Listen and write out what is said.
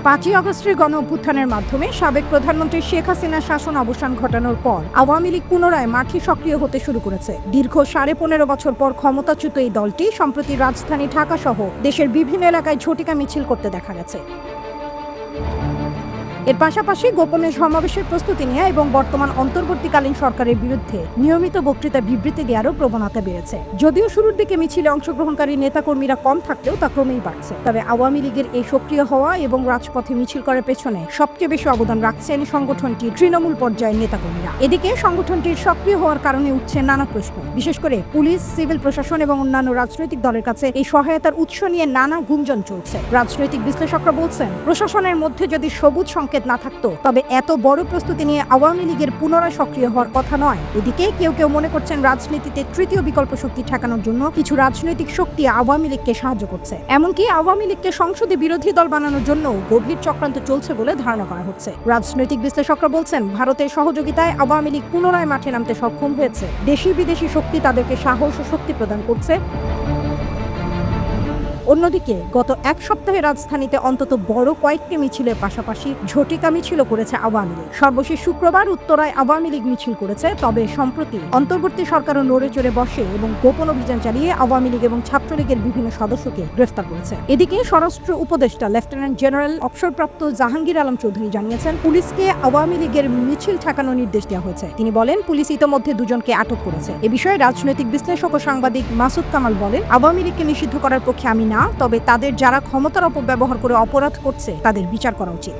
5ই আগস্টের গণ-অভ্যুত্থানের মাধ্যমে সাবেক প্রধানমন্ত্রী শেখ হাসিনার শাসন অবসান ঘটানোর পর আওয়ামী লীগ পুনরায় মাঠে সক্রিয় হতে শুরু করেছে। দীর্ঘ 15.5 বছর পর ক্ষমতাচ্যুত এই দলটি সম্প্রতি রাজধানী ঢাকা সহ দেশের বিভিন্ন এলাকায় ঝটিকা মিছিল করতে দেখা গেছে। এর পাশাপাশি গোপনে সমাবেশের প্রস্তুতি নেওয়া এবং বর্তমান অন্তর্বর্তীকালীন সরকারের বিরুদ্ধে নিয়মিত বক্তৃতা বিবৃতি দেওয়ারও প্রবণতা বেড়েছে। যদিও শুরুর দিকে মিছিলে অংশগ্রহণকারী নেতাকর্মীরা কম থাকলেও তা ক্রমেই বাড়ছে। তবে আওয়ামী লীগের এই সক্রিয় হওয়া এবং রাজপথে মিছিল করার পেছনে সবচেয়ে বেশি অবদান রাখছেন সংগঠনটির তৃণমূল পর্যায়ের নেতাকর্মীরা। এদিকে সংগঠনটির সক্রিয় হওয়ার কারণে উঠছে নানা প্রশ্ন। বিশেষ করে পুলিশ, সিভিল প্রশাসন এবং অন্যান্য রাজনৈতিক দলের কাছে এই সহায়তার উৎস নিয়ে নানা গুঞ্জন চলছে। রাজনৈতিক বিশ্লেষকরা বলছেন, প্রশাসনের মধ্যে যদি সবুজ সংকেত না থাকতো তবে এত বড় প্রস্তুতি নিয়ে আওয়ামী লীগের পুনরায় সক্রিয় হওয়ার কথা নয়। এদিকে কেউ কেউ মনে করছেন রাজনীতিতে তৃতীয় বিকল্প শক্তি ঠেকানোর জন্য কিছু রাজনৈতিক শক্তি আওয়ামী লীগকে সাহায্য করছে। এমনকি আওয়ামী লীগকে সংসদে বিরোধী দল বানানোর জন্য গভীর চক্রান্ত চলছে বলে ধারণা করা হচ্ছে। রাজনৈতিক বিশ্লেষকরা বলছেন, ভারতের সহযোগিতায় আওয়ামী লীগ পুনরায় মাঠে নামতে সক্ষম হয়েছে। দেশি বিদেশি শক্তি তাদেরকে সাহস ও শক্তি প্রদান করছে। অন্যদিকে গত এক সপ্তাহে রাজধানীতে অন্তত বড় কয়েকটি মিছিলের পাশাপাশি ঝটিকা মিছিল করেছে আওয়ামী লীগ। সর্বশেষ শুক্রবার উত্তরায় আওয়ামী লীগ মিছিল করেছে। তবে সম্প্রতি অন্তর্বর্তী সরকারও নড়ে চড়ে বসে এবং গোপন অভিযান চালিয়ে আওয়ামী লীগ এবং ছাত্রলীগের বিভিন্ন সদস্যকে গ্রেফতার করেছে। এদিকে স্বরাষ্ট্র উপদেষ্টা লেফটেন্যান্ট জেনারেল অবসরপ্রাপ্ত জাহাঙ্গীর আলম চৌধুরী জানিয়েছেন, পুলিশকে আওয়ামী লীগের মিছিল ঠেকানোর নির্দেশ দেওয়া হয়েছে। তিনি বলেন, পুলিশ ইতোমধ্যে দুজনকে আটক করেছে। এ বিষয়ে রাজনৈতিক বিশ্লেষক ও সাংবাদিক মাসুদ কামাল বলেন, আওয়ামী লীগকে নিষিদ্ধ করার পক্ষে আমি না, তবে তাদের যারা ক্ষমতার অপব্যবহার করে অপরাধ করছে তাদের বিচার করা উচিত।